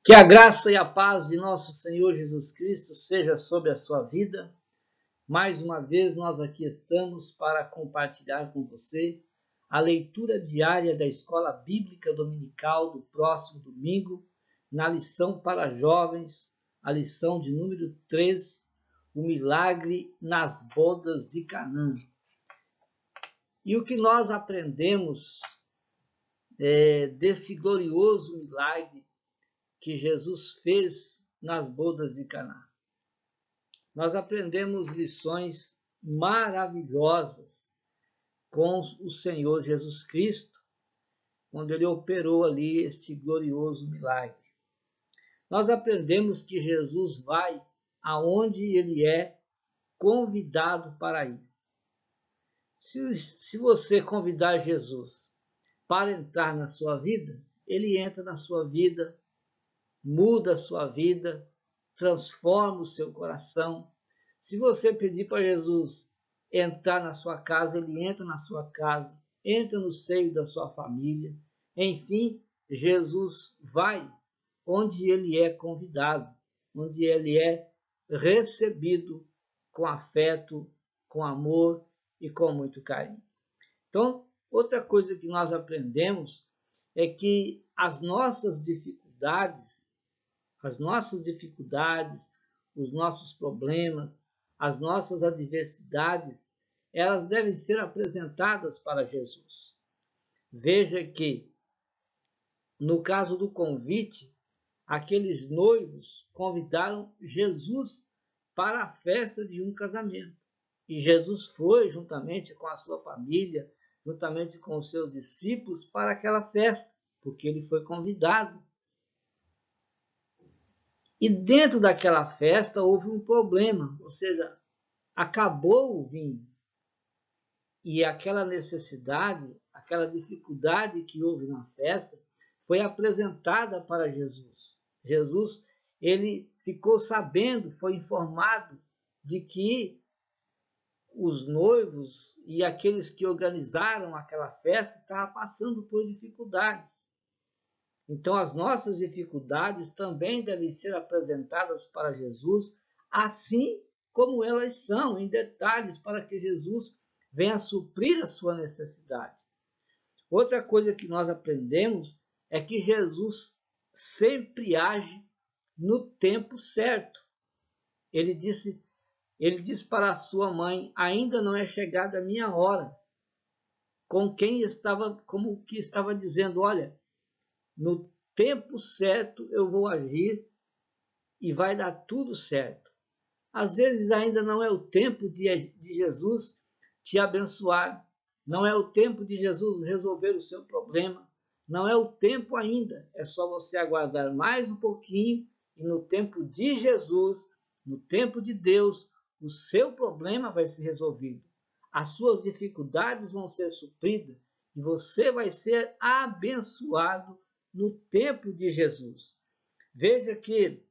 Que a graça e a paz de nosso Senhor Jesus Cristo seja sobre a sua vida. Mais uma vez nós aqui estamos para compartilhar com você a leitura diária da Escola Bíblica Dominical do próximo domingo, na lição para jovens, a lição de número 3, o milagre nas bodas de Canaã. E o que nós aprendemos desse glorioso milagre que Jesus fez nas bodas de Caná? Nós aprendemos lições maravilhosas com o Senhor Jesus Cristo, quando ele operou ali este glorioso milagre. Nós aprendemos que Jesus vai aonde ele é convidado para ir. Se você convidar Jesus para entrar na sua vida, ele entra na sua vida, muda a sua vida, transforma o seu coração. Se você pedir para Jesus entrar na sua casa, ele entra na sua casa, entra no seio da sua família. Enfim, Jesus vai onde ele é convidado, onde ele é recebido com afeto, com amor e com muito carinho. Então, outra coisa que nós aprendemos é que as nossas dificuldades, os nossos problemas, as nossas adversidades, elas devem ser apresentadas para Jesus. Veja que, no caso do convite, aqueles noivos convidaram Jesus para a festa de um casamento. E Jesus foi, juntamente com a sua família, juntamente com os seus discípulos, para aquela festa, porque ele foi convidado. E dentro daquela festa houve um problema, ou seja, acabou o vinho. E aquela necessidade, aquela dificuldade que houve na festa, foi apresentada para Jesus. Jesus, ele ficou sabendo, foi informado de que os noivos e aqueles que organizaram aquela festa estavam passando por dificuldades. Então, as nossas dificuldades também devem ser apresentadas para Jesus, assim como elas são, em detalhes, para que Jesus venha suprir a sua necessidade. Outra coisa que nós aprendemos é que Jesus sempre age no tempo certo. Ele disse para a sua mãe: ainda não é chegada a minha hora. Como que estava dizendo: olha, no tempo certo eu vou agir e vai dar tudo certo. Às vezes ainda não é o tempo de Jesus te abençoar, não é o tempo de Jesus resolver o seu problema, não é o tempo ainda, é só você aguardar mais um pouquinho e no tempo de Jesus, no tempo de Deus, o seu problema vai ser resolvido, as suas dificuldades vão ser supridas e você vai ser abençoado no tempo de Jesus. Veja que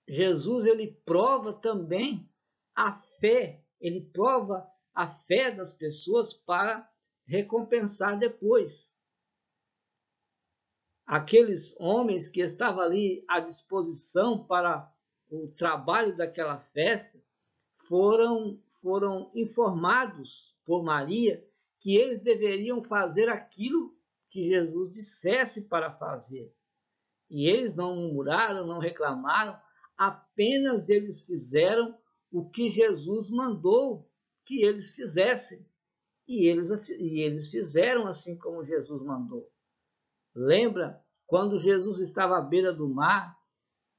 Jesus, ele prova também a fé, ele prova a fé das pessoas para recompensar depois. Aqueles homens que estavam ali à disposição para o trabalho daquela festa foram informados por Maria que eles deveriam fazer aquilo que Jesus dissesse para fazer. E eles não murmuraram, não reclamaram, apenas eles fizeram o que Jesus mandou que eles fizessem. E eles fizeram assim como Jesus mandou. Lembra quando Jesus estava à beira do mar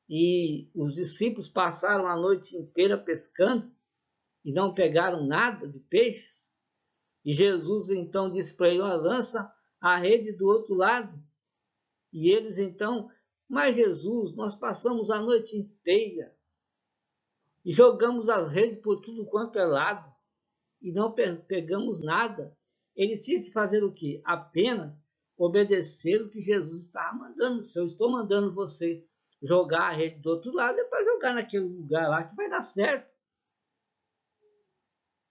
e os discípulos passaram a noite inteira pescando e não pegaram nada de peixes? E Jesus então disse para eles: lança a rede do outro lado. E eles então: mas Jesus, nós passamos a noite inteira e jogamos as redes por tudo quanto é lado e não pegamos nada. Eles tinham que fazer o quê? Apenas obedecer o que Jesus estava mandando. Se eu estou mandando você jogar a rede do outro lado, é para jogar naquele lugar lá que vai dar certo.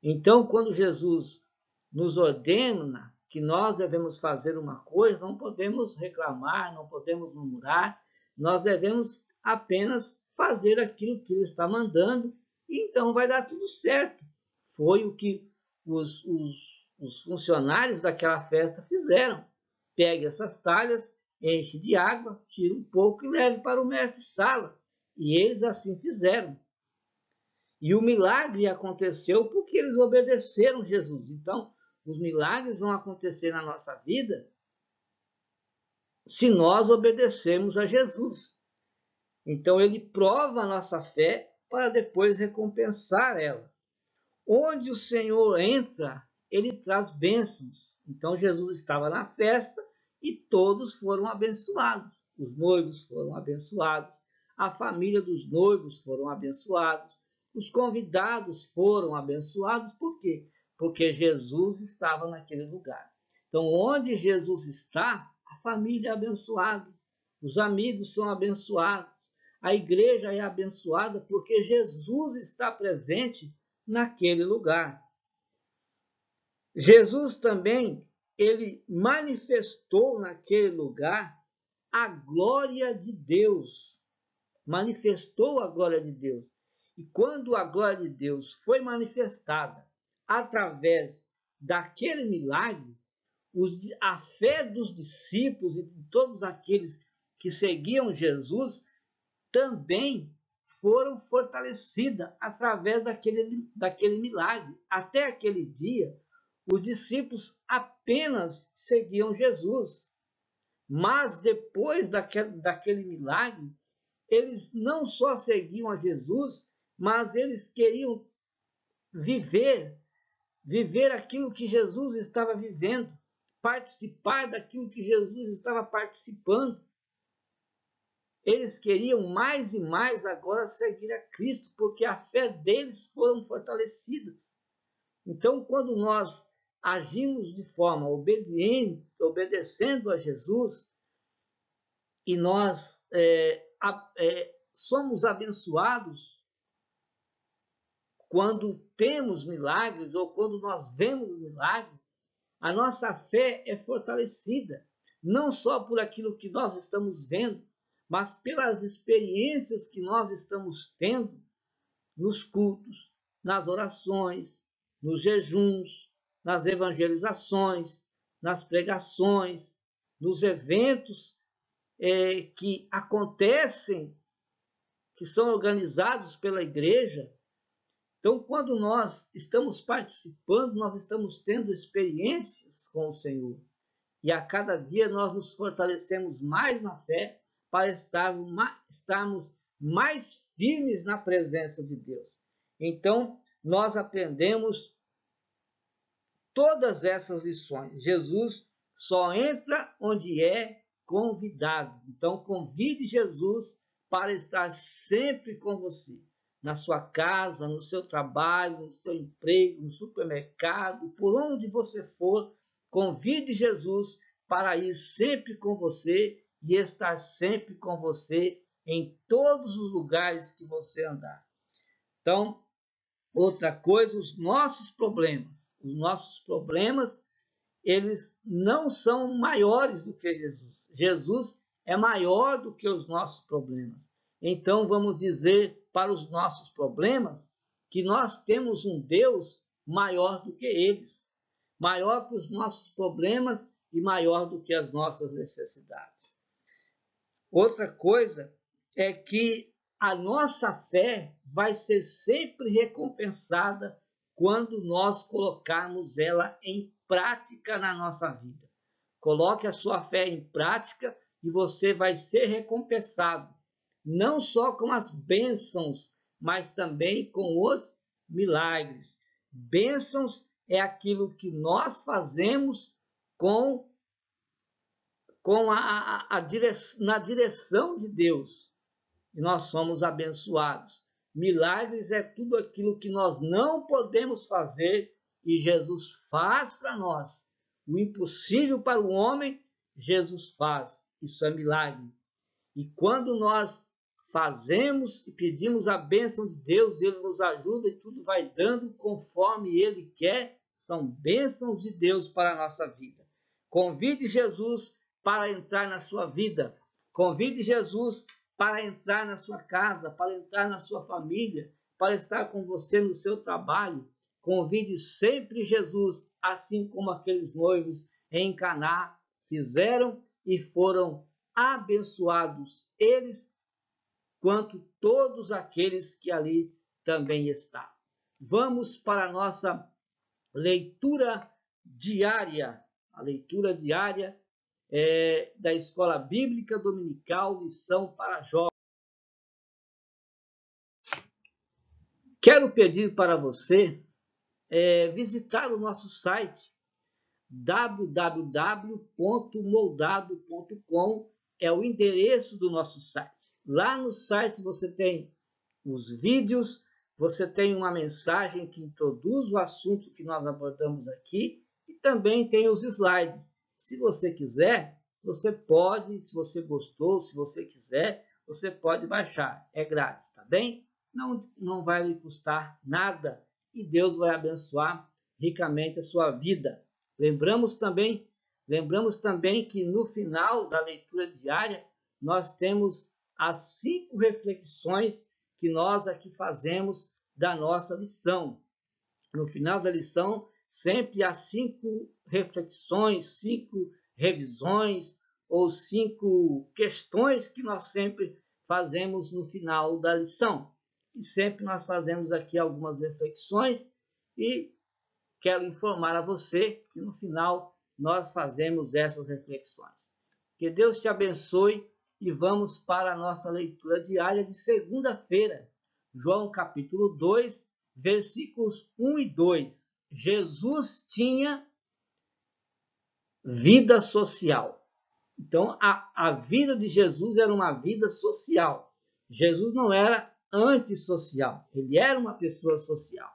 Então, quando Jesus nos ordena que nós devemos fazer uma coisa, não podemos reclamar, não podemos murmurar, Nós devemos apenas fazer aquilo que ele está mandando e então vai dar tudo certo. Foi o que os funcionários daquela festa fizeram. Pegue essas talhas, enche de água, tira um pouco e leve para o mestre-sala. E eles assim fizeram. E o milagre aconteceu porque eles obedeceram Jesus. Então, os milagres vão acontecer na nossa vida se nós obedecermos a Jesus. Então, ele prova a nossa fé para depois recompensar ela. Onde o Senhor entra, ele traz bênçãos. Então, Jesus estava na festa e todos foram abençoados. Os noivos foram abençoados, a família dos noivos foram abençoados, os convidados foram abençoados. Por quê? Porque Jesus estava naquele lugar. Então, onde Jesus está, a família é abençoada, os amigos são abençoados, a igreja é abençoada porque Jesus está presente naquele lugar. Jesus também, ele manifestou naquele lugar a glória de Deus. Manifestou a glória de Deus. E quando a glória de Deus foi manifestada através daquele milagre, a fé dos discípulos e de todos aqueles que seguiam Jesus também foram fortalecidas através daquele milagre. Até aquele dia, os discípulos apenas seguiam Jesus. Mas depois daquele milagre, eles não só seguiam a Jesus, mas eles queriam viver aquilo que Jesus estava vivendo, participar daquilo que Jesus estava participando. Eles queriam mais e mais agora seguir a Cristo, porque a fé deles foram fortalecidas. Então, quando nós agimos de forma obediente, obedecendo a Jesus, e nós somos abençoados quando temos milagres ou quando nós vemos milagres, a nossa fé é fortalecida, não só por aquilo que nós estamos vendo, mas pelas experiências que nós estamos tendo nos cultos, nas orações, nos jejuns, nas evangelizações, nas pregações, nos eventos que acontecem, que são organizados pela igreja. Então, quando nós estamos participando, nós estamos tendo experiências com o Senhor. E a cada dia nós nos fortalecemos mais na fé para estarmos mais firmes na presença de Deus. Então, nós aprendemos todas essas lições. Jesus só entra onde é convidado. Então, convide Jesus para estar sempre com você, na sua casa, no seu trabalho, no seu emprego, no supermercado, por onde você for, convide Jesus para ir sempre com você e estar sempre com você em todos os lugares que você andar. Então, outra coisa, os nossos problemas, eles não são maiores do que Jesus. Jesus é maior do que os nossos problemas. Então, vamos dizer para os nossos problemas que nós temos um Deus maior do que eles, maior que os nossos problemas e maior do que as nossas necessidades. Outra coisa é que a nossa fé vai ser sempre recompensada quando nós colocarmos ela em prática na nossa vida. Coloque a sua fé em prática e você vai ser recompensado, não só com as bênçãos, mas também com os milagres. Bênçãos é aquilo que nós fazemos na direção de Deus, e nós somos abençoados. Milagres é tudo aquilo que nós não podemos fazer e Jesus faz para nós. O impossível para o homem, Jesus faz. Isso é milagre. E quando nós fazemos e pedimos a bênção de Deus, Ele nos ajuda e tudo vai dando conforme Ele quer. São bênçãos de Deus para a nossa vida. Convide Jesus para entrar na sua vida. Convide Jesus para entrar na sua casa, para entrar na sua família, para estar com você no seu trabalho. Convide sempre Jesus, assim como aqueles noivos em Caná fizeram e foram abençoados, eles quanto todos aqueles que ali também estão. Vamos para a nossa leitura diária, a leitura diária da Escola Bíblica Dominical, lição para jovens. Quero pedir para você visitar o nosso site www.moldado.com, é o endereço do nosso site. Lá no site você tem os vídeos, você tem uma mensagem que introduz o assunto que nós abordamos aqui e também tem os slides. Se você quiser, você pode, se você gostou, se você quiser, você pode baixar. É grátis, tá bem? Não vai lhe custar nada e Deus vai abençoar ricamente a sua vida. Lembramos também que no final da leitura diária nós temos as 5 reflexões que nós aqui fazemos da nossa lição. No final da lição, sempre há 5 reflexões, 5 revisões ou 5 questões que nós sempre fazemos no final da lição. E sempre nós fazemos aqui algumas reflexões e quero informar a você que no final nós fazemos essas reflexões. Que Deus te abençoe e vamos para a nossa leitura diária de segunda-feira. João capítulo 2, versículos 1 e 2. Jesus tinha vida social. Então, a vida de Jesus era uma vida social. Jesus não era antissocial, ele era uma pessoa social.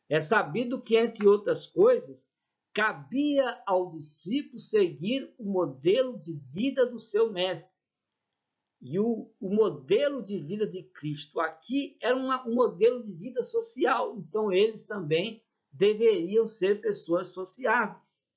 É sabido que, entre outras coisas, cabia ao discípulo seguir o modelo de vida do seu mestre. E o modelo de vida de Cristo aqui era um modelo de vida social. Então, eles também deveriam ser pessoas sociáveis.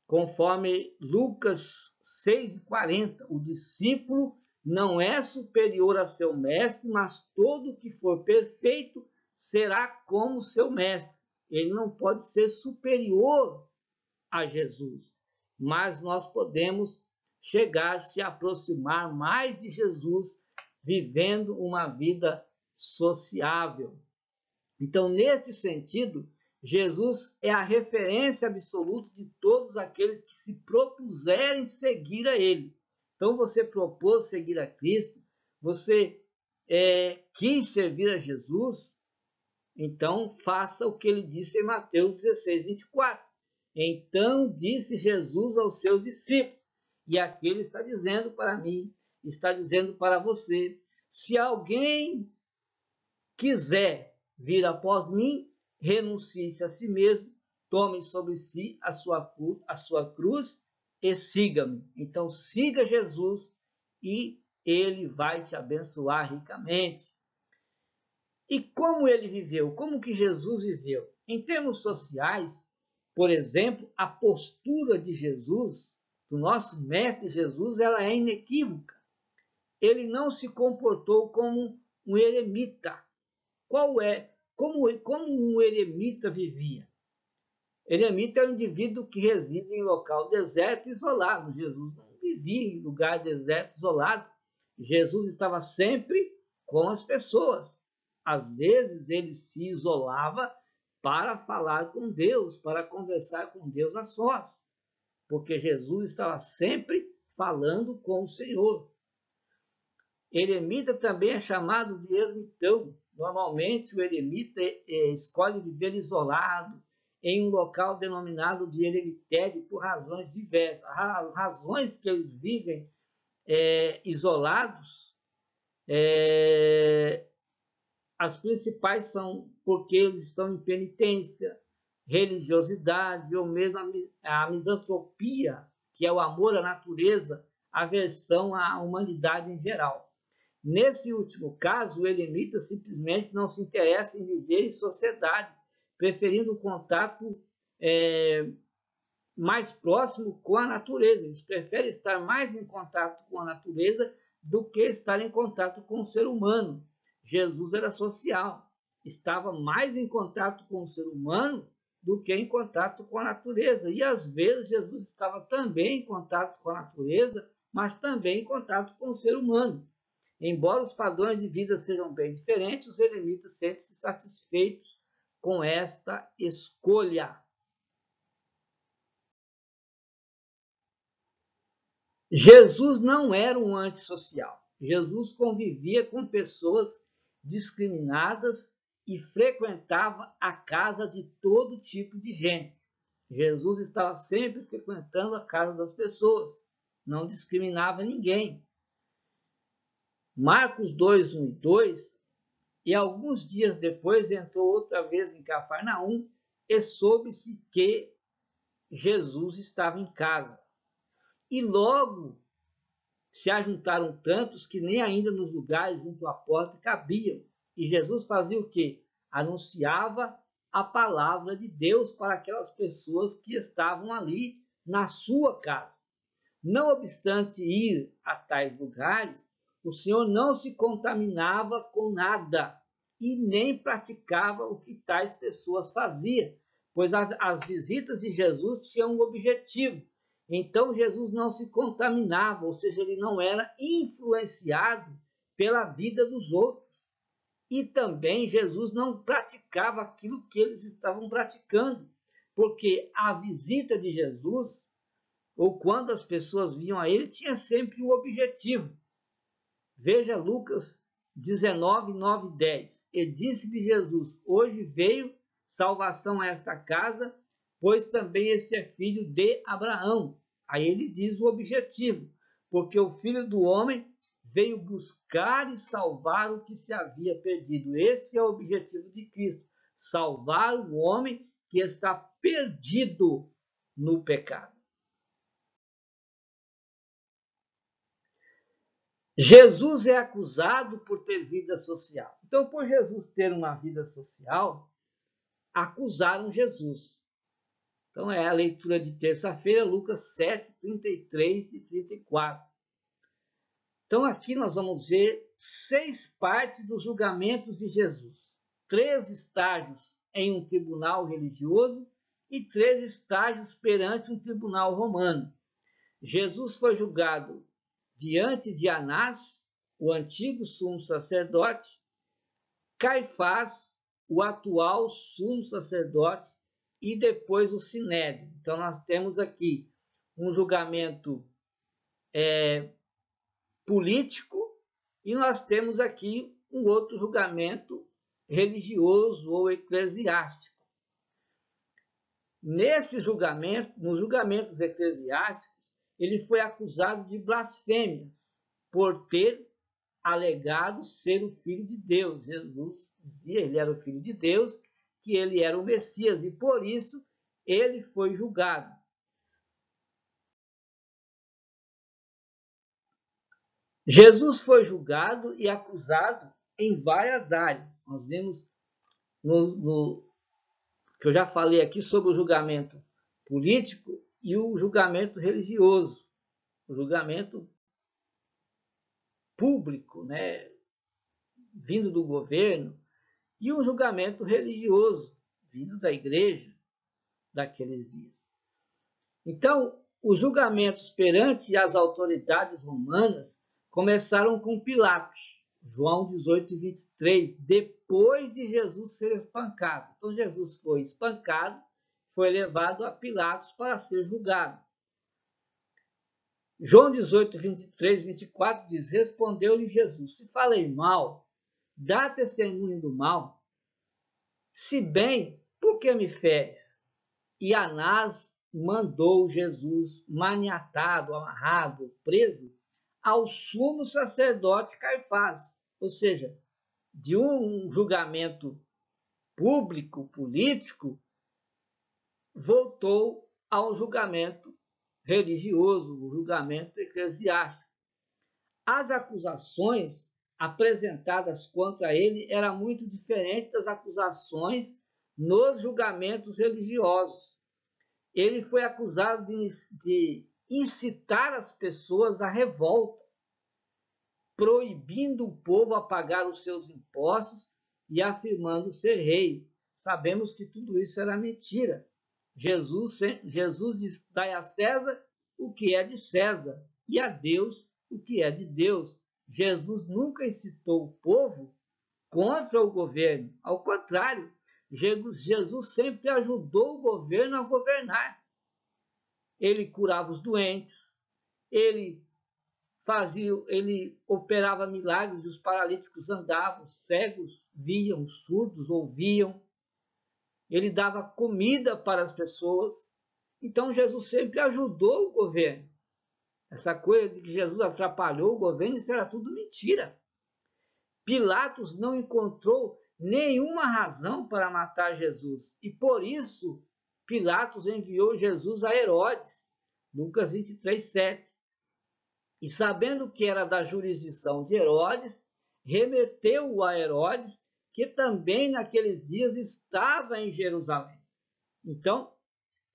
Conforme Lucas 6,40, o discípulo não é superior a seu mestre, mas todo que for perfeito será como seu mestre. Ele não pode ser superior a Jesus, mas nós podemos chegar, se aproximar mais de Jesus, vivendo uma vida sociável. Então, nesse sentido, Jesus é a referência absoluta de todos aqueles que se propuserem seguir a Ele. Então, você propôs seguir a Cristo, você quis servir a Jesus, então faça o que ele disse em Mateus 16, 24. Então disse Jesus aos seus discípulos, e aqui ele está dizendo para mim, está dizendo para você, se alguém quiser vir após mim, renuncie-se a si mesmo, tome sobre si a sua cruz e siga-me. Então siga Jesus e ele vai te abençoar ricamente. E como ele viveu? Como que Jesus viveu? Em termos sociais, por exemplo, a postura de Jesus, do nosso mestre Jesus, ela é inequívoca. Ele não se comportou como um eremita. Como um eremita vivia? Eremita é um indivíduo que reside em local deserto e isolado. Jesus não vivia em lugar deserto e isolado. Jesus estava sempre com as pessoas. Às vezes ele se isolava para falar com Deus, para conversar com Deus a sós, porque Jesus estava sempre falando com o Senhor. Eremita também é chamado de ermitão. Normalmente o eremita escolhe viver isolado em um local denominado de eremitério por razões diversas. As razões que eles vivem isolados, as principais são porque eles estão em penitência, religiosidade ou mesmo a misantropia, que é o amor à natureza, aversão à humanidade em geral. Nesse último caso, o eremita simplesmente não se interessa em viver em sociedade, preferindo o contato mais próximo com a natureza. Eles preferem estar mais em contato com a natureza do que estar em contato com o ser humano. Jesus era social, estava mais em contato com o ser humano do que em contato com a natureza. E às vezes Jesus estava também em contato com a natureza, mas também em contato com o ser humano. Embora os padrões de vida sejam bem diferentes, os eremitas sentem-se satisfeitos com esta escolha. Jesus não era um antissocial. Jesus convivia com pessoas discriminadas e frequentava a casa de todo tipo de gente. Jesus estava sempre frequentando a casa das pessoas, não discriminava ninguém. Marcos 2, 1 e 2, e alguns dias depois entrou outra vez em Cafarnaum e soube-se que Jesus estava em casa. E logo se ajuntaram tantos que nem ainda nos lugares junto à porta cabiam. E Jesus fazia o quê? Anunciava a palavra de Deus para aquelas pessoas que estavam ali na sua casa. Não obstante ir a tais lugares, o Senhor não se contaminava com nada e nem praticava o que tais pessoas faziam, pois as visitas de Jesus tinham um objetivo. Então Jesus não se contaminava, ou seja, ele não era influenciado pela vida dos outros. E também Jesus não praticava aquilo que eles estavam praticando, porque a visita de Jesus, ou quando as pessoas vinham a ele, tinha sempre um objetivo. Veja Lucas 19, 9 e 10. E disse-lhe Jesus: hoje veio salvação a esta casa, pois também este é filho de Abraão. Aí ele diz o objetivo, porque o Filho do Homem veio buscar e salvar o que se havia perdido. Este é o objetivo de Cristo, salvar o homem que está perdido no pecado. Jesus é acusado por ter vida social. Então, por Jesus ter uma vida social, acusaram Jesus. Então, é a leitura de terça-feira, Lucas 7, 33 e 34. Então, aqui nós vamos ver 6 partes dos julgamentos de Jesus. 3 estágios em um tribunal religioso e 3 estágios perante um tribunal romano. Jesus foi julgado diante de Anás, o antigo sumo sacerdote, Caifás, o atual sumo sacerdote, e depois o Sinédrio. Então, nós temos aqui um julgamento político e nós temos aqui um outro julgamento religioso ou eclesiástico. Nesse julgamento, nos julgamentos eclesiásticos, ele foi acusado de blasfêmias por ter alegado ser o Filho de Deus. Jesus dizia, ele era o Filho de Deus, que ele era o Messias, e por isso ele foi julgado. Jesus foi julgado e acusado em várias áreas. Nós vimos que eu já falei aqui sobre o julgamento político e o julgamento religioso, o julgamento público, né, vindo do governo, e um julgamento religioso, vindo da igreja daqueles dias. Então, os julgamentos perante as autoridades romanas começaram com Pilatos, João 18, 23, depois de Jesus ser espancado. Então, Jesus foi espancado, foi levado a Pilatos para ser julgado. João 18, 23, 24 diz: respondeu-lhe Jesus: se falei mal, dá testemunho do mal. Se bem, por que me feres? E Anás mandou Jesus maniatado, amarrado, preso ao sumo sacerdote Caifás. Ou seja, de um julgamento público, político, voltou a um julgamento religioso, um julgamento eclesiástico. As acusações apresentadas contra ele eram muito diferentes das acusações nos julgamentos religiosos. ele foi acusado de incitar as pessoas à revolta, proibindo o povo a pagar os seus impostos e afirmando ser rei. Sabemos que tudo isso era mentira. Jesus diz: dai a César o que é de César e a Deus o que é de Deus. Jesus nunca incitou o povo contra o governo. Ao contrário, Jesus sempre ajudou o governo a governar. Ele curava os doentes, ele operava milagres e os paralíticos andavam, os cegos viam, os surdos ouviam. Ele dava comida para as pessoas. Então Jesus sempre ajudou o governo. Essa coisa de que Jesus atrapalhou o governo, isso era tudo mentira. Pilatos não encontrou nenhuma razão para matar Jesus. E por isso, Pilatos enviou Jesus a Herodes. Lucas 23, 7. E sabendo que era da jurisdição de Herodes, remeteu-o a Herodes, que também naqueles dias estava em Jerusalém. Então,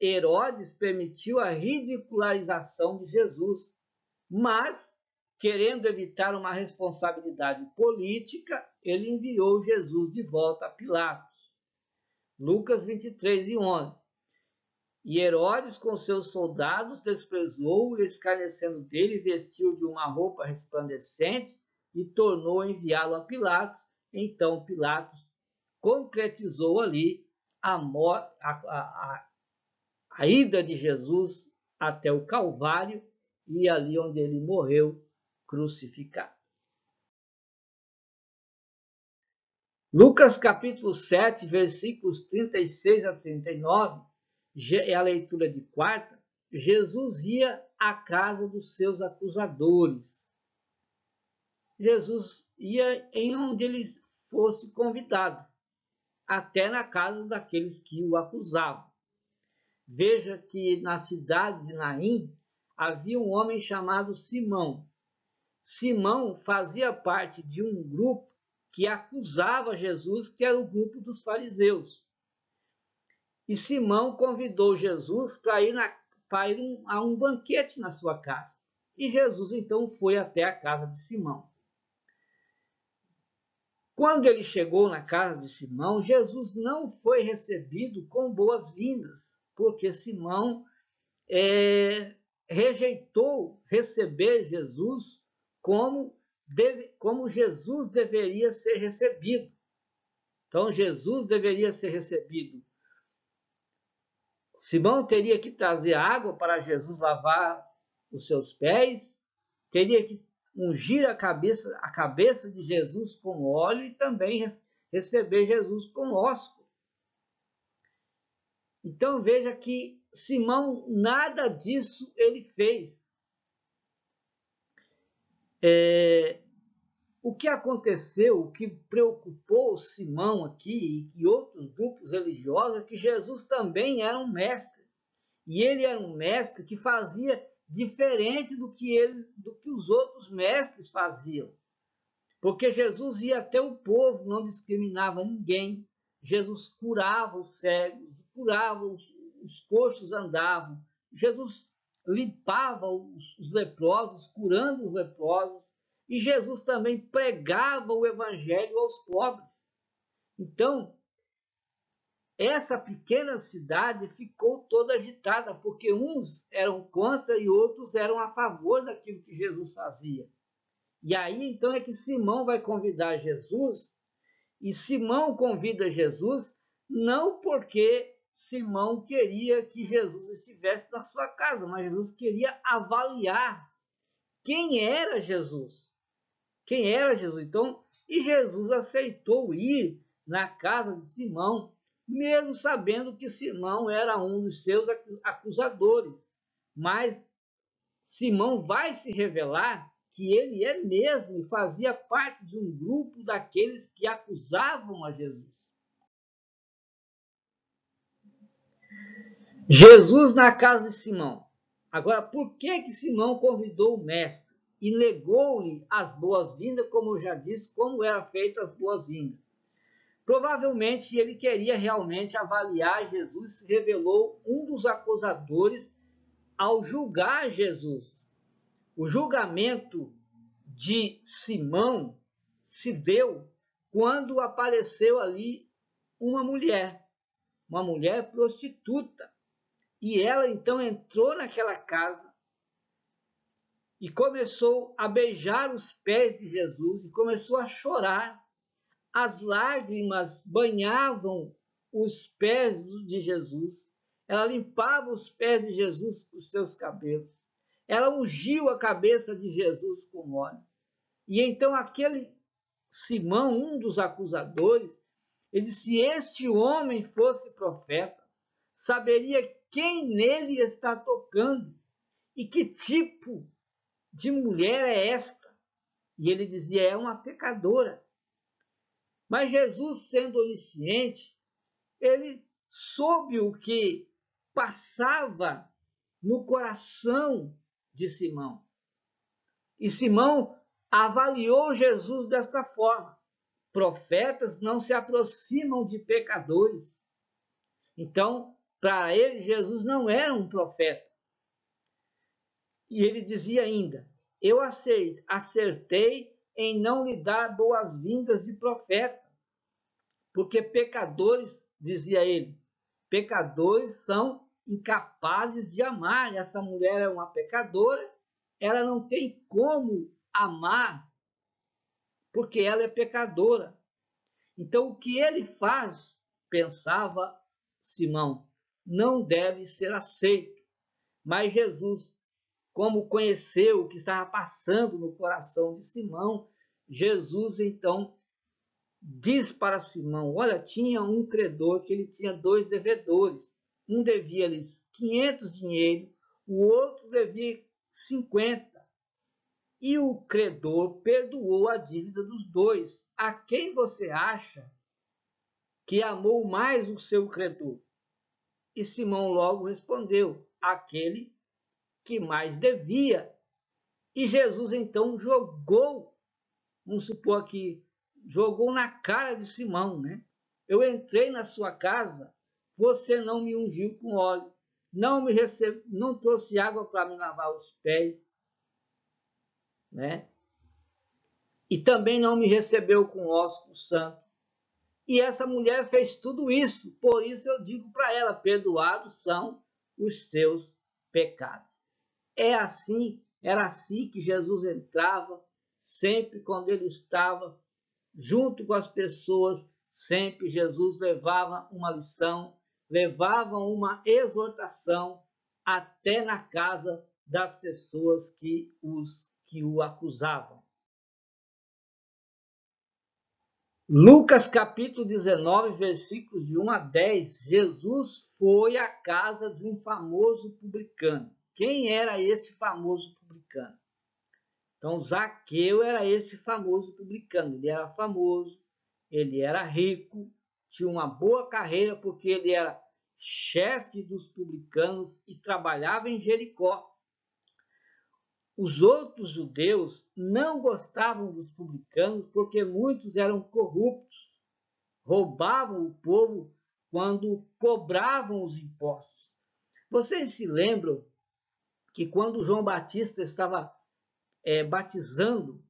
Herodes permitiu a ridicularização de Jesus, mas, querendo evitar uma responsabilidade política, ele enviou Jesus de volta a Pilatos. Lucas 23 e 11. E Herodes, com seus soldados, desprezou-o e, escarnecendo dele, vestiu de uma roupa resplandecente e tornou a enviá-lo a Pilatos. Então Pilatos concretizou ali a ida de Jesus até o Calvário e ali onde ele morreu crucificado. Lucas capítulo 7, versículos 36 a 39, é a leitura de quarta. Jesus ia à casa dos seus acusadores. Jesus ia em onde ele fosse convidado, até na casa daqueles que o acusavam. Veja que na cidade de Naim havia um homem chamado Simão. Simão fazia parte de um grupo que acusava Jesus, que era o grupo dos fariseus. E Simão convidou Jesus para ir a um banquete na sua casa. E Jesus então foi até a casa de Simão. Quando ele chegou na casa de Simão, Jesus não foi recebido com boas-vindas, porque Simão rejeitou receber Jesus como Jesus deveria ser recebido. Então, Jesus deveria ser recebido. Simão teria que trazer água para Jesus lavar os seus pés, teria que ungir a cabeça de Jesus com óleo e também receber Jesus com ósculo. Então veja que Simão, nada disso ele fez. O que aconteceu, o que preocupou Simão aqui e outros grupos religiosos é que Jesus também era um mestre. E ele era um mestre que fazia diferente do que os outros mestres faziam. Porque Jesus ia até o povo, não discriminava ninguém. Jesus curava os cegos, curava os coxos andavam. Jesus limpava os leprosos, curando os leprosos. E Jesus também pregava o evangelho aos pobres. Então, essa pequena cidade ficou toda agitada, porque uns eram contra e outros eram a favor daquilo que Jesus fazia. E aí, então, é que Simão vai convidar Jesus, e Simão convida Jesus não porque Simão queria que Jesus estivesse na sua casa, mas Jesus queria avaliar quem era Jesus. Quem era Jesus? Então, e Jesus aceitou ir na casa de Simão, mesmo sabendo que Simão era um dos seus acusadores. Mas Simão vai se revelar que ele é mesmo e fazia parte de um grupo daqueles que acusavam a Jesus. Jesus na casa de Simão. Agora, por que Simão convidou o mestre e negou-lhe as boas-vindas, como eu já disse, como eram feitas as boas-vindas? Provavelmente ele queria realmente avaliar Jesus, se revelou um dos acusadores ao julgar Jesus. O julgamento de Simão se deu quando apareceu ali uma mulher prostituta. E ela então entrou naquela casa e começou a beijar os pés de Jesus e começou a chorar. As lágrimas banhavam os pés de Jesus. Ela limpava os pés de Jesus com os seus cabelos. Ela ungiu a cabeça de Jesus com óleo. E então aquele Simão, um dos acusadores, ele disse: se este homem fosse profeta, saberia quem nele está tocando e que tipo de mulher é esta. E ele dizia: é uma pecadora. Mas Jesus, sendo onisciente, ele soube o que passava no coração de Simão. E Simão avaliou Jesus desta forma: profetas não se aproximam de pecadores. Então, para ele, Jesus não era um profeta. E ele dizia ainda: eu acertei em não lhe dar boas-vindas de profeta, porque pecadores, dizia ele, pecadores são incapazes de amar. Essa mulher é uma pecadora, ela não tem como amar, porque ela é pecadora. Então, o que ele faz, pensava Simão, não deve ser aceito. Mas Jesus, como conheceu o que estava passando no coração de Simão, Jesus então diz para Simão: olha, tinha um credor que ele tinha 2 devedores. Um devia-lhes 500 dinheiro, o outro devia 50. E o credor perdoou a dívida dos 2. A quem você acha que amou mais o seu credor? E Simão logo respondeu: aquele que mais devia. E Jesus então jogou, vamos supor que jogou na cara de Simão, né? Eu entrei na sua casa, você não me ungiu com óleo, não trouxe água para me lavar os pés, né? E também não me recebeu com ósculo santo. E essa mulher fez tudo isso, por isso eu digo para ela: perdoados são os seus pecados. Era assim que Jesus entrava, sempre quando ele estava junto com as pessoas, sempre Jesus levava uma lição, levava uma exortação até na casa das pessoas que o acusavam. Lucas capítulo 19, versículos de 1 a 10, Jesus foi à casa de um famoso publicano. Quem era esse famoso publicano? Então, Zaqueu era esse famoso publicano. Ele era famoso, ele era rico, tinha uma boa carreira porque ele era chefe dos publicanos e trabalhava em Jericó. Os outros judeus não gostavam dos publicanos porque muitos eram corruptos, roubavam o povo quando cobravam os impostos. Vocês se lembram que quando João Batista estava batizando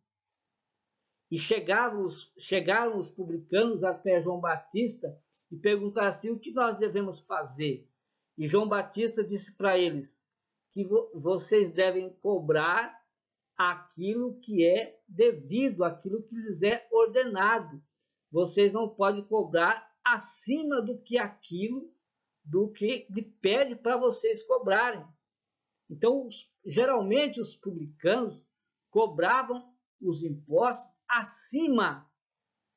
e chegaram os publicanos até João Batista e perguntaram assim: o que nós devemos fazer? E João Batista disse para eles que vocês devem cobrar aquilo que é devido, aquilo que lhes é ordenado. Vocês não podem cobrar acima do que lhe pede para vocês cobrarem. Então, geralmente os publicanos cobravam os impostos acima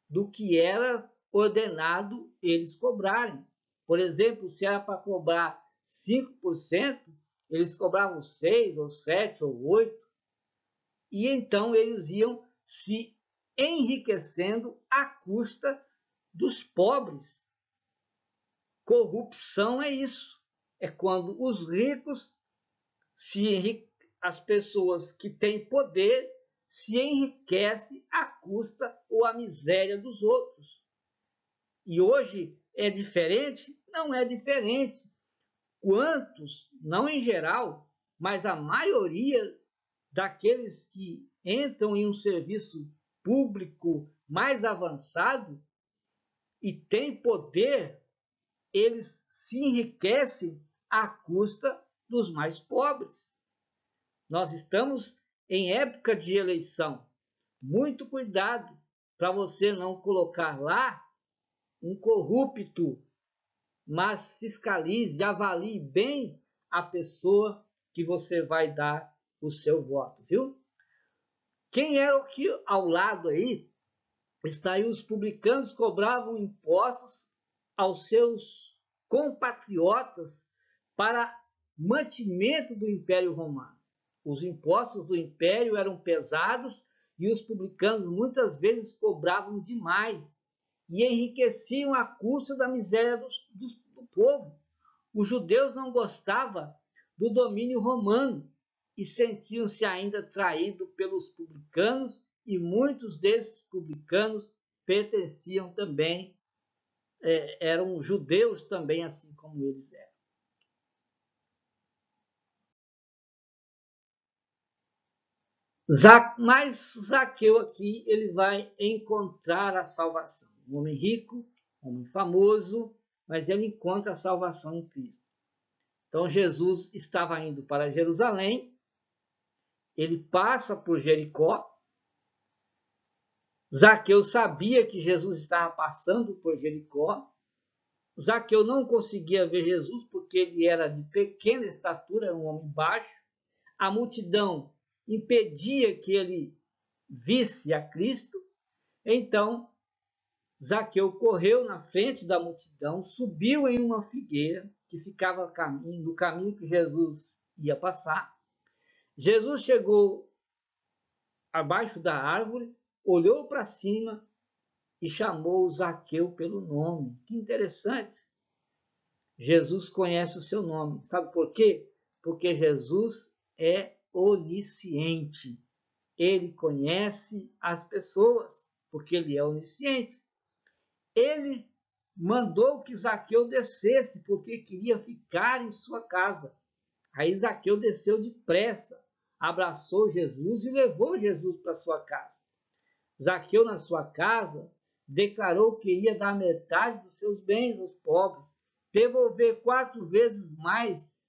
do que era ordenado eles cobrarem. Por exemplo, se era para cobrar 5%, eles cobravam 6%, ou 7%, ou 8%. E então eles iam se enriquecendo à custa dos pobres. Corrupção é isso. É quando os ricos as pessoas que têm poder se enriquecem à custa ou à miséria dos outros. E hoje é diferente? Não é diferente. Quantos, não em geral, mas a maioria daqueles que entram em um serviço público mais avançado e têm poder, eles se enriquecem à custa dos mais pobres. Nós estamos em época de eleição. Muito cuidado para você não colocar lá um corrupto, mas fiscalize, avalie bem a pessoa que você vai dar o seu voto, viu? Quem era o que ao lado aí, está aí, os publicanos cobravam impostos aos seus compatriotas para mantimento do Império Romano. Os impostos do Império eram pesados e os publicanos muitas vezes cobravam demais e enriqueciam à custa da miséria do povo. Os judeus não gostavam do domínio romano e sentiam-se ainda traídos pelos publicanos, e muitos desses publicanos pertenciam também, eram judeus também, assim como eles eram. Mas Zaqueu aqui, ele vai encontrar a salvação. Um homem rico, um homem famoso, mas ele encontra a salvação em Cristo. Então Jesus estava indo para Jerusalém, ele passa por Jericó. Zaqueu sabia que Jesus estava passando por Jericó. Zaqueu não conseguia ver Jesus porque ele era de pequena estatura, era um homem baixo. A multidão impedia que ele visse a Cristo. Então, Zaqueu correu na frente da multidão, subiu em uma figueira que ficava no caminho que Jesus ia passar. Jesus chegou abaixo da árvore, olhou para cima e chamou Zaqueu pelo nome. Que interessante. Jesus conhece o seu nome. Sabe por quê? Porque Jesus é onisciente. Ele conhece as pessoas, porque ele é onisciente. Ele mandou que Zaqueu descesse, porque queria ficar em sua casa. Aí Zaqueu desceu depressa, abraçou Jesus e levou Jesus para sua casa. Zaqueu, na sua casa, declarou que iria dar metade dos seus bens aos pobres, devolver 4 vezes mais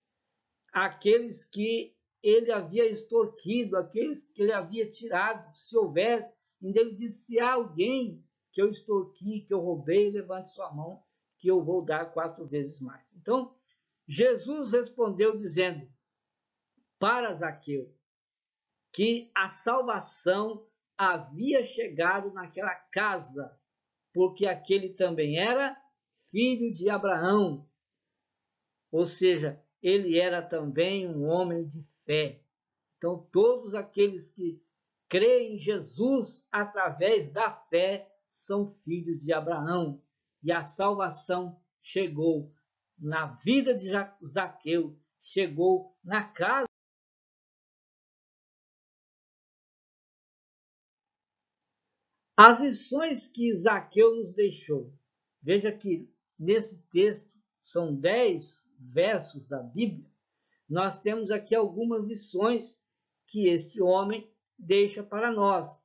aqueles que ele havia extorquido, aqueles que ele havia tirado, se houvesse. Ainda ele disse: se há alguém que eu extorqui, que eu roubei, levante sua mão, que eu vou dar 4 vezes mais. Então, Jesus respondeu dizendo para Zaqueu que a salvação havia chegado naquela casa, porque aquele também era filho de Abraão, ou seja, ele era também um homem de fé. Então, todos aqueles que creem em Jesus através da fé são filhos de Abraão. E a salvação chegou na vida de Zaqueu, chegou na casa. As lições que Zaqueu nos deixou. Veja que nesse texto, são 10 versos da Bíblia, nós temos aqui algumas lições que este homem deixa para nós.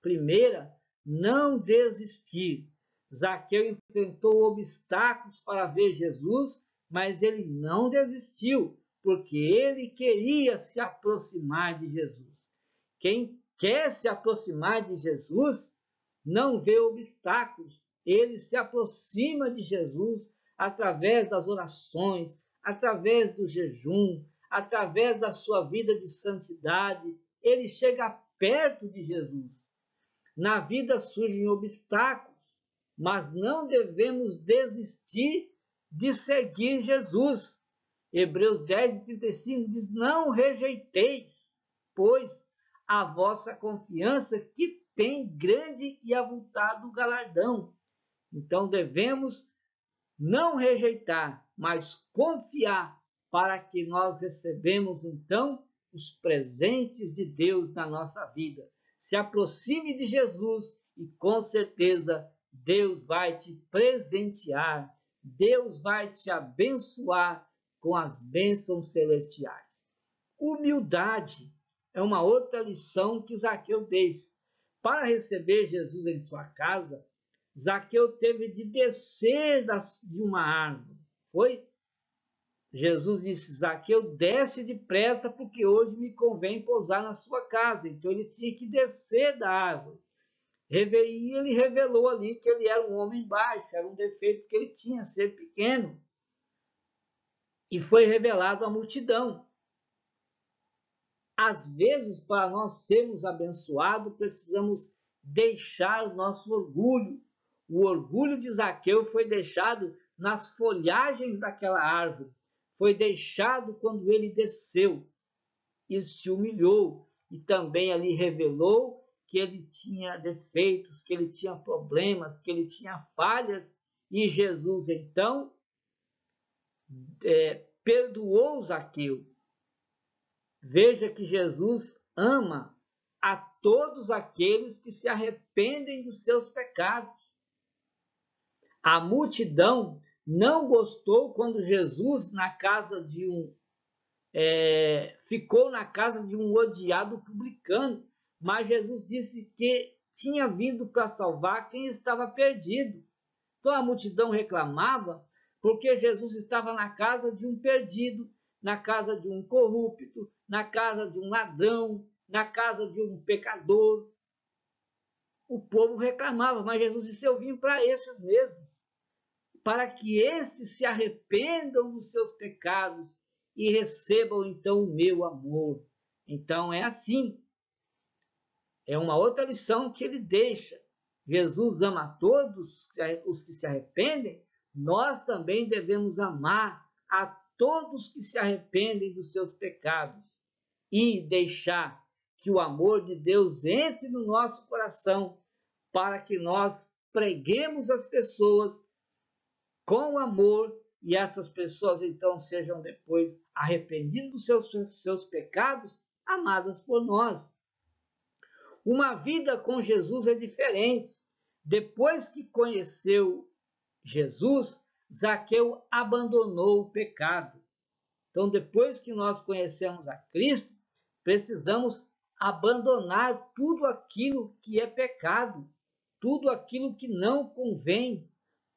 Primeira, não desistir. Zaqueu enfrentou obstáculos para ver Jesus, mas ele não desistiu, porque ele queria se aproximar de Jesus. Quem quer se aproximar de Jesus não vê obstáculos, ele se aproxima de Jesus através das orações, através do jejum, através da sua vida de santidade, ele chega perto de Jesus. Na vida surgem obstáculos, mas não devemos desistir de seguir Jesus. Hebreus 10:35 diz: não rejeiteis, pois, a vossa confiança, que tem grande e avultado galardão. Então devemos não rejeitar, mas confiar, para que nós recebemos então os presentes de Deus na nossa vida. Se aproxime de Jesus e com certeza Deus vai te presentear, Deus vai te abençoar com as bênçãos celestiais. Humildade é uma outra lição que Zaqueu deixa. Para receber Jesus em sua casa, Zaqueu teve de descer de uma árvore. Foi? Jesus disse: Zaqueu, desce depressa, porque hoje me convém pousar na sua casa. Então ele tinha que descer da árvore. E ele revelou ali que ele era um homem baixo, era um defeito que ele tinha, ser pequeno. E foi revelado à multidão. Às vezes, para nós sermos abençoados, precisamos deixar o nosso orgulho. O orgulho de Zaqueu foi deixado nas folhagens daquela árvore. Foi deixado quando ele desceu e se humilhou. E também ali revelou que ele tinha defeitos, que ele tinha problemas, que ele tinha falhas. E Jesus, então, perdoou Zaqueu. Veja que Jesus ama a todos aqueles que se arrependem dos seus pecados. A multidão não gostou quando Jesus ficou na casa de um odiado publicano, mas Jesus disse que tinha vindo para salvar quem estava perdido. Então a multidão reclamava porque Jesus estava na casa de um perdido, na casa de um corrupto, na casa de um ladrão, na casa de um pecador. O povo reclamava, mas Jesus disse: eu vim para esses mesmos, para que esses se arrependam dos seus pecados e recebam então o meu amor. Então é assim. É uma outra lição que ele deixa. Jesus ama a todos os que se arrependem, nós também devemos amar a todos que se arrependem dos seus pecados e deixar que o amor de Deus entre no nosso coração para que nós preguemos as pessoas com amor e essas pessoas então sejam depois arrependidas dos seus pecados, amadas por nós. Uma vida com Jesus é diferente. Depois que conheceu Jesus, Zaqueu abandonou o pecado. Então, depois que nós conhecemos a Cristo, precisamos abandonar tudo aquilo que é pecado, tudo aquilo que não convém,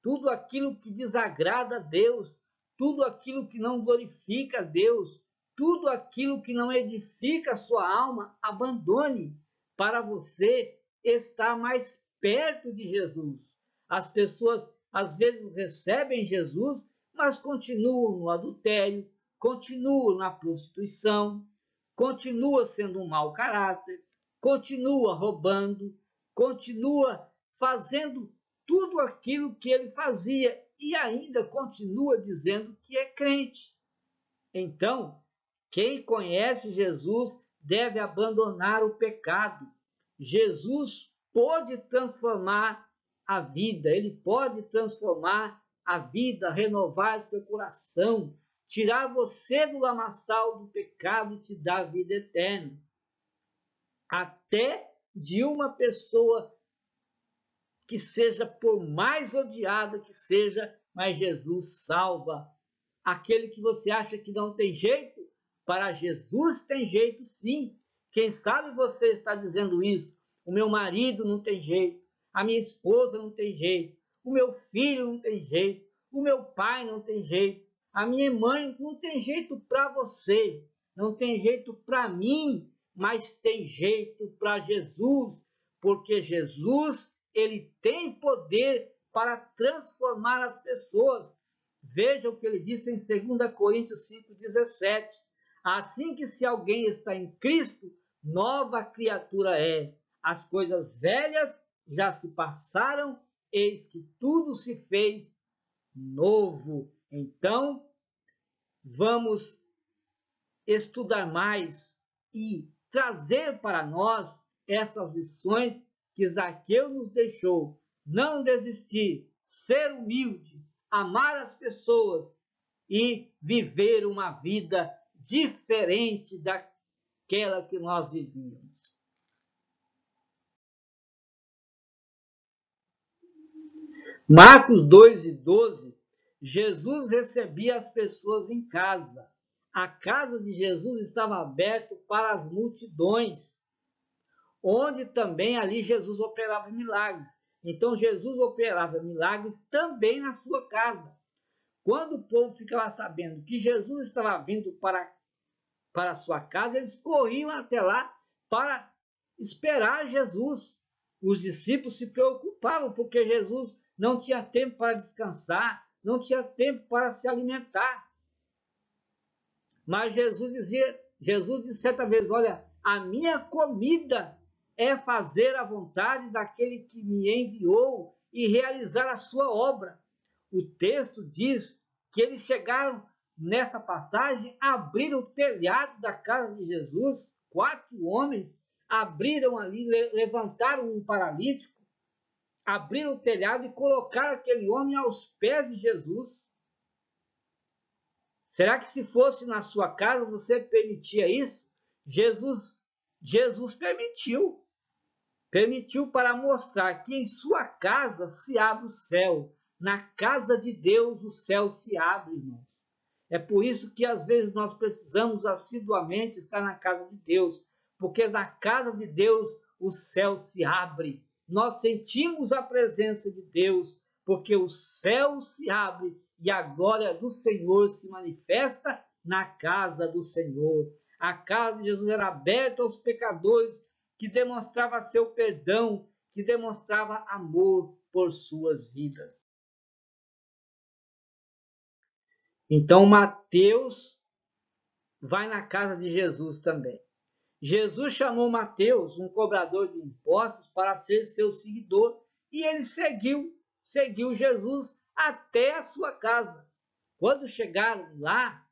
tudo aquilo que desagrada a Deus, tudo aquilo que não glorifica a Deus, tudo aquilo que não edifica a sua alma, abandone para você estar mais perto de Jesus. As pessoas às vezes recebem Jesus, mas continuam no adultério, continuam na prostituição, continua sendo um mau caráter, continua roubando, continua fazendo tudo aquilo que ele fazia e ainda continua dizendo que é crente. Então, quem conhece Jesus deve abandonar o pecado. Jesus pode transformar a vida, ele pode transformar a vida, renovar seu coração, tirar você do lamaçal do pecado e te dar vida eterna. Até de uma pessoa que seja, por mais odiada que seja, mas Jesus salva. Aquele que você acha que não tem jeito, para Jesus tem jeito sim. Quem sabe você está dizendo isso? O meu marido não tem jeito, a minha esposa não tem jeito, o meu filho não tem jeito, o meu pai não tem jeito, a minha mãe não tem jeito para você, não tem jeito para mim, mas tem jeito para Jesus, porque Jesus, ele tem poder para transformar as pessoas. Veja o que ele disse em 2 Coríntios 5,17. Assim que se alguém está em Cristo, nova criatura é. As coisas velhas já se passaram, eis que tudo se fez novo. Então, vamos estudar mais e trazer para nós essas lições que Zaqueu nos deixou. Não desistir, ser humilde, amar as pessoas e viver uma vida diferente daquela que nós vivíamos. Marcos 2:12, Jesus recebia as pessoas em casa. A casa de Jesus estava aberta para as multidões, onde também ali Jesus operava milagres. Então Jesus operava milagres também na sua casa. Quando o povo ficava sabendo que Jesus estava vindo para a sua casa, eles corriam até lá para esperar Jesus. Os discípulos se preocupavam porque Jesus não tinha tempo para descansar, não tinha tempo para se alimentar. Mas Jesus disse certa vez, olha, a minha comida é fazer a vontade daquele que me enviou e realizar a sua obra. O texto diz que eles chegaram nesta passagem, abriram o telhado da casa de Jesus, 4 homens abriram ali, levantaram um paralítico, abriram o telhado e colocaram aquele homem aos pés de Jesus. Será que se fosse na sua casa você permitia isso? Jesus permitiu. Permitiu para mostrar que em sua casa se abre o céu. Na casa de Deus o céu se abre, irmãos. É por isso que às vezes nós precisamos assiduamente estar na casa de Deus, porque na casa de Deus o céu se abre. Nós sentimos a presença de Deus, porque o céu se abre e a glória do Senhor se manifesta na casa do Senhor. A casa de Jesus era aberta aos pecadores, que demonstrava seu perdão, que demonstrava amor por suas vidas. Então Mateus vai na casa de Jesus também. Jesus chamou Mateus, um cobrador de impostos, para ser seu seguidor, e ele seguiu Jesus até a sua casa. Quando chegaram lá,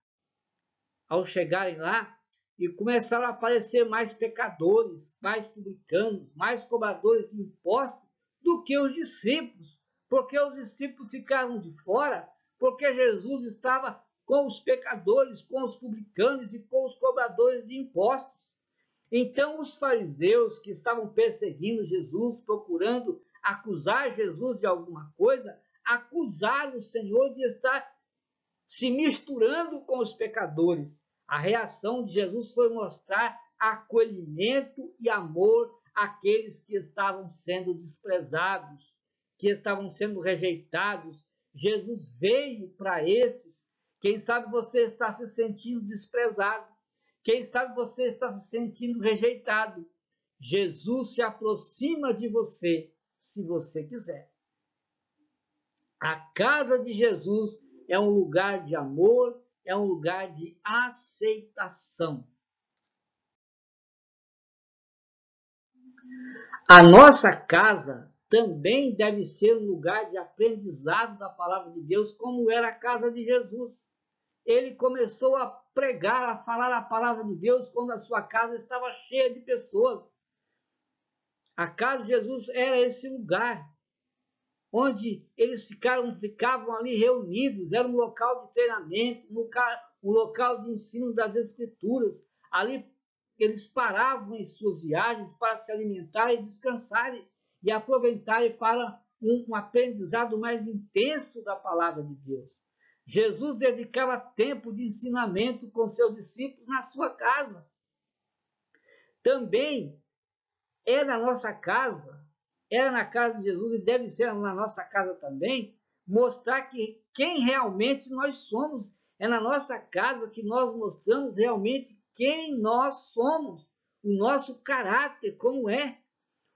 ao chegarem lá, e começaram a aparecer mais pecadores, mais publicanos, mais cobradores de impostos do que os discípulos, porque os discípulos ficaram de fora, porque Jesus estava com os pecadores, com os publicanos e com os cobradores de impostos. Então os fariseus que estavam perseguindo Jesus, procurando acusar Jesus de alguma coisa, acusaram o Senhor de estar se misturando com os pecadores. A reação de Jesus foi mostrar acolhimento e amor àqueles que estavam sendo desprezados, que estavam sendo rejeitados. Jesus veio para esses. Quem sabe você está se sentindo desprezado. Quem sabe você está se sentindo rejeitado. Jesus se aproxima de você, se você quiser. A casa de Jesus é um lugar de amor, é um lugar de aceitação. A nossa casa também deve ser um lugar de aprendizado da palavra de Deus, como era a casa de Jesus. Ele começou a pregar, a falar a palavra de Deus quando a sua casa estava cheia de pessoas. A casa de Jesus era esse lugar onde eles ficavam ali reunidos, era um local de treinamento, um local de ensino das Escrituras. Ali eles paravam em suas viagens para se alimentar e descansarem e aproveitarem para um aprendizado mais intenso da palavra de Deus. Jesus dedicava tempo de ensinamento com seus discípulos na sua casa. Também é na nossa casa, era na casa de Jesus e deve ser na nossa casa também, mostrar que quem realmente nós somos. É na nossa casa que nós mostramos realmente quem nós somos, o nosso caráter, como é.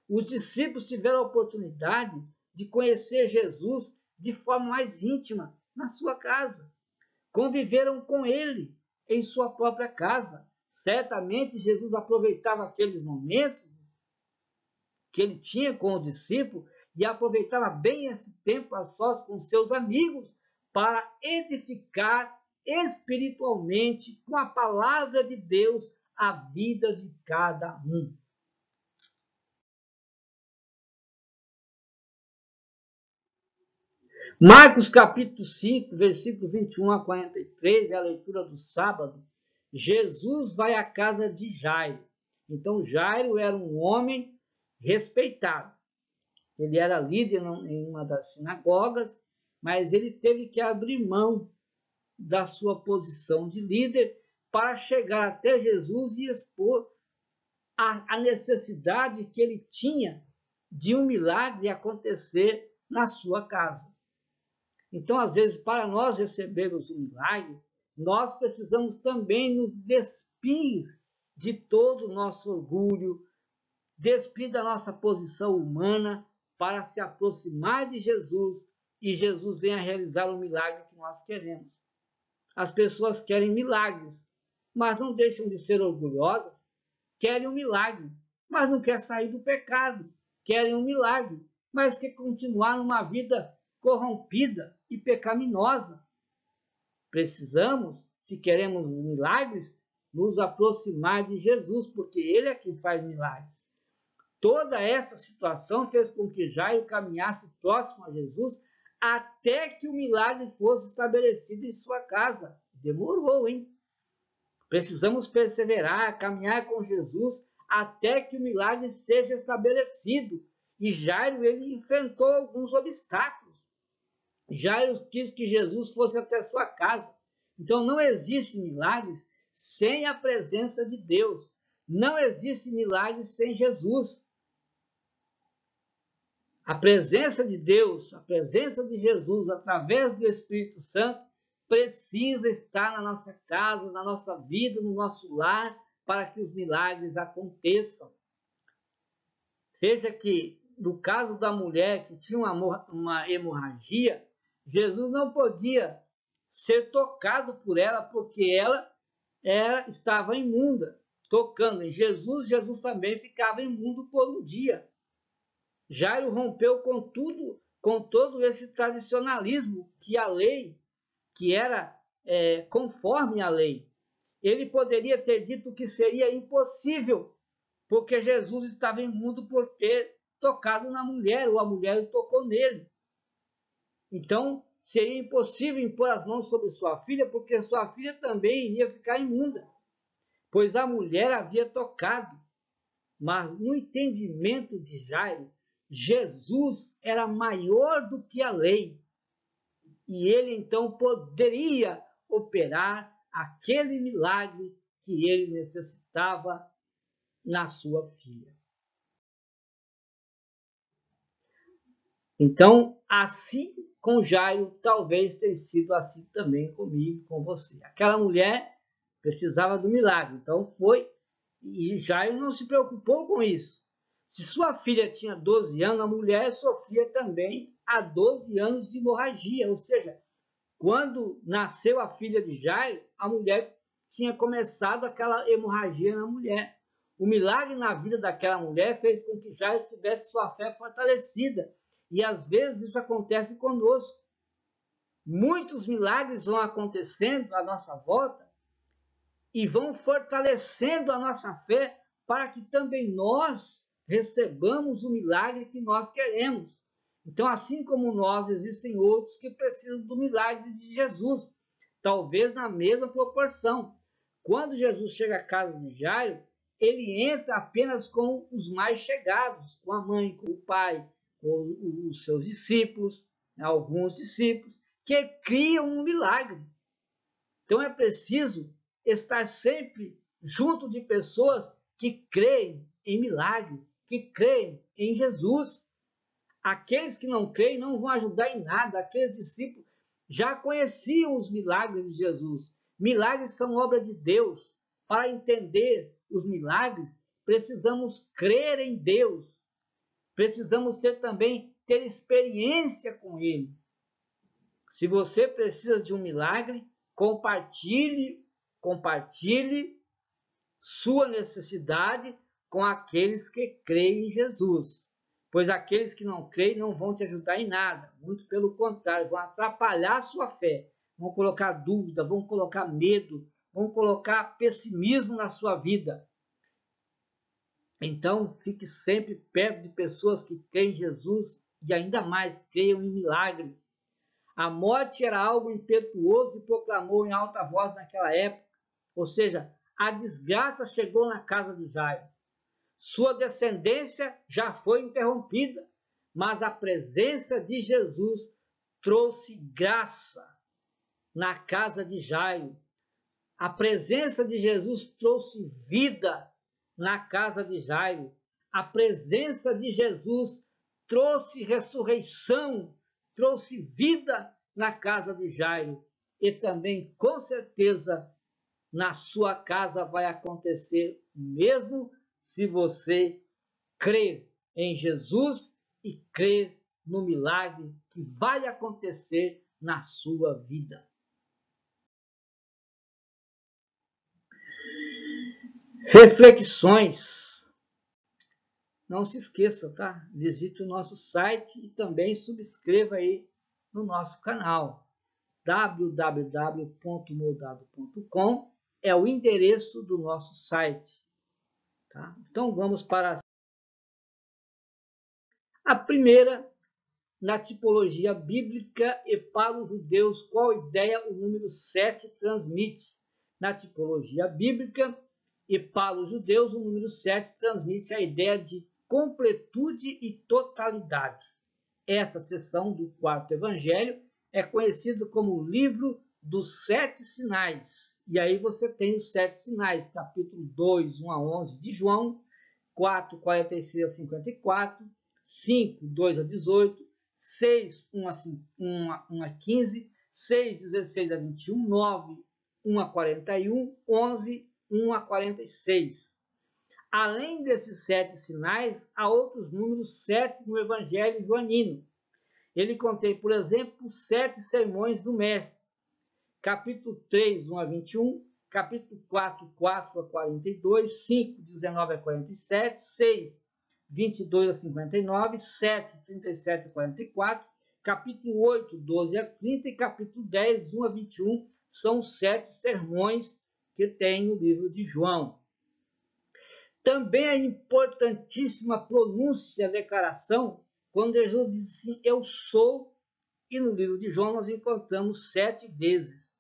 Os discípulos tiveram a oportunidade de conhecer Jesus de forma mais íntima na sua casa. Conviveram com ele em sua própria casa. Certamente Jesus aproveitava aqueles momentos que ele tinha com o discípulo e aproveitava bem esse tempo a sós com seus amigos para edificar espiritualmente com a palavra de Deus a vida de cada um. Marcos capítulo 5, versículo 21 a 43, é a leitura do sábado. Jesus vai à casa de Jairo. Então Jairo era um homem respeitado, Ele era líder em uma das sinagogas, mas ele teve que abrir mão da sua posição de líder para chegar até Jesus e expor a necessidade que ele tinha de um milagre acontecer na sua casa. Então, às vezes, para nós recebermos um milagre, nós precisamos também nos despir de todo o nosso orgulho, despir da nossa posição humana para se aproximar de Jesus e Jesus venha realizar o milagre que nós queremos. As pessoas querem milagres, mas não deixam de ser orgulhosas, querem um milagre, mas não querem sair do pecado, querem um milagre, mas querem continuar numa vida corrompida e pecaminosa. Precisamos, se queremos milagres, nos aproximar de Jesus, porque Ele é quem faz milagres. Toda essa situação fez com que Jairo caminhasse próximo a Jesus até que o milagre fosse estabelecido em sua casa. Demorou, hein? Precisamos perseverar, caminhar com Jesus até que o milagre seja estabelecido. E Jairo, ele enfrentou alguns obstáculos. Jairo quis que Jesus fosse até sua casa. Então não existe milagres sem a presença de Deus. Não existe milagre sem Jesus. A presença de Deus, a presença de Jesus através do Espírito Santo precisa estar na nossa casa, na nossa vida, no nosso lar, para que os milagres aconteçam. Veja que no caso da mulher que tinha uma hemorragia, Jesus não podia ser tocado por ela porque ela estava imunda. Tocando em Jesus, Jesus também ficava imundo por um dia. Jairo rompeu com todo esse tradicionalismo que a lei, que era conforme a lei. Ele poderia ter dito que seria impossível, porque Jesus estava imundo por ter tocado na mulher, ou a mulher tocou nele. Então, seria impossível impor as mãos sobre sua filha, porque sua filha também iria ficar imunda, pois a mulher havia tocado. Mas no entendimento de Jairo, Jesus era maior do que a lei. E ele então poderia operar aquele milagre que ele necessitava na sua filha. Então, assim com Jairo, talvez tenha sido assim também comigo, com você. Aquela mulher precisava do milagre, então foi, e Jairo não se preocupou com isso. Se sua filha tinha 12 anos, a mulher sofria também há 12 anos de hemorragia, ou seja, quando nasceu a filha de Jairo, a mulher tinha começado aquela hemorragia na mulher. O milagre na vida daquela mulher fez com que Jairo tivesse sua fé fortalecida. E às vezes isso acontece conosco. Muitos milagres vão acontecendo à nossa volta e vão fortalecendo a nossa fé para que também nós recebamos o milagre que nós queremos. Então, assim como nós, existem outros que precisam do milagre de Jesus, talvez na mesma proporção. Quando Jesus chega à casa de Jairo, ele entra apenas com os mais chegados, com a mãe, com o pai, com os seus discípulos, alguns discípulos, que criam um milagre. Então é preciso estar sempre junto de pessoas que creem em milagre, que creem em Jesus. Aqueles que não creem não vão ajudar em nada. Aqueles discípulos já conheciam os milagres de Jesus. Milagres são obra de Deus. Para entender os milagres, precisamos crer em Deus. Precisamos também ter experiência com Ele. Se você precisa de um milagre, compartilhe sua necessidade com aqueles que creem em Jesus. Pois aqueles que não creem não vão te ajudar em nada. Muito pelo contrário, vão atrapalhar a sua fé. Vão colocar dúvida, vão colocar medo, vão colocar pessimismo na sua vida. Então, fique sempre perto de pessoas que creem em Jesus e ainda mais creiam em milagres. A morte era algo impetuoso e proclamou em alta voz naquela época. Ou seja, a desgraça chegou na casa de Jairo. Sua descendência já foi interrompida. mas a presença de Jesus trouxe graça na casa de Jairo. A presença de Jesus trouxe vida na casa de Jairo. A presença de Jesus trouxe ressurreição, trouxe vida na casa de Jairo. E também, com certeza, na sua casa vai acontecer mesmo se você crer em Jesus e crer no milagre que vai acontecer na sua vida. Reflexões. Não se esqueça, tá? Visite o nosso site e também subscreva aí no nosso canal. www.moldado.com é o endereço do nosso site. Tá? Então vamos para a primeira, na tipologia bíblica e para os judeus, qual ideia o número 7 transmite? Na tipologia bíblica e para os judeus, o número 7 transmite a ideia de completude e totalidade. Essa seção do quarto evangelho é conhecido como o livro dos 7 sinais. E aí você tem os 7 sinais, capítulo 2, 1 a 11 de João, 4, 46 a 54, 5, 2 a 18, 6, 1 a 15, 6, 16 a 21, 9, 1 a 41, 11, 1 a 46. Além desses 7 sinais, há outros números 7 no Evangelho joanino. Ele contém, por exemplo, 7 sermões do Mestre, capítulo 3, 1 a 21, capítulo 4, 4 a 42, 5, 19 a 47, 6, 22 a 59, 7, 37 a 44, capítulo 8, 12 a 30 e capítulo 10, 1 a 21, são os 7 sermões que tem no livro de João. Também a importantíssima pronúncia, a declaração, quando Jesus diz assim, eu sou, e no livro de João nós encontramos 7 vezes.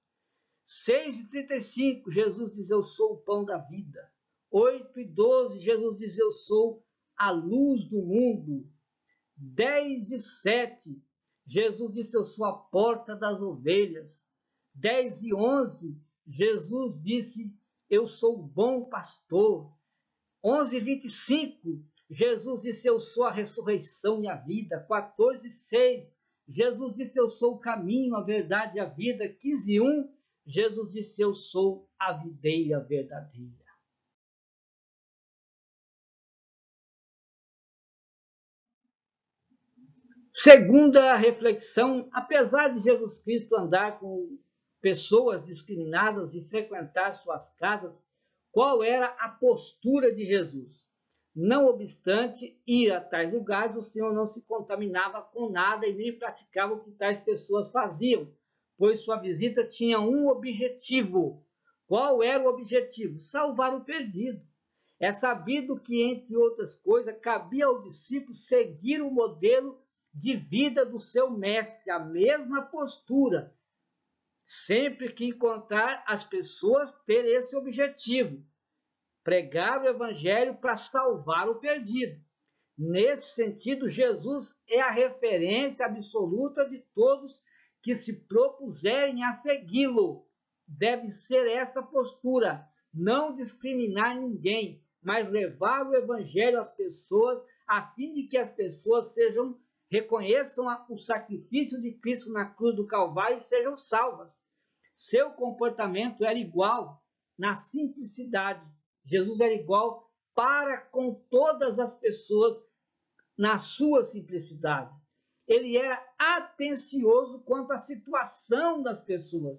6:35, Jesus diz, eu sou o pão da vida. 8:12, Jesus diz, eu sou a luz do mundo. 10:7, Jesus disse, eu sou a porta das ovelhas. 10:11, Jesus disse, eu sou o bom pastor. 11:25, Jesus disse, eu sou a ressurreição e a vida. 14:6, Jesus disse, eu sou o caminho, a verdade e a vida. 15:1, Jesus disse, eu sou a videira verdadeira. Segunda reflexão, apesar de Jesus Cristo andar com pessoas discriminadas e frequentar suas casas, qual era a postura de Jesus? Não obstante ir a tais lugares, o Senhor não se contaminava com nada e nem praticava o que tais pessoas faziam, pois sua visita tinha um objetivo. Qual era o objetivo? Salvar o perdido. É sabido que, entre outras coisas, cabia ao discípulo seguir o modelo de vida do seu mestre, a mesma postura. Sempre que encontrar as pessoas, ter esse objetivo. Pregar o evangelho para salvar o perdido. Nesse sentido, Jesus é a referência absoluta de todos que se propuserem a segui-lo. Deve ser essa postura, não discriminar ninguém, mas levar o evangelho às pessoas, a fim de que as pessoas reconheçam o sacrifício de Cristo na cruz do Calvário e sejam salvas. Seu comportamento era igual na simplicidade. Jesus era igual para com todas as pessoas na sua simplicidade. Ele era atencioso quanto à situação das pessoas.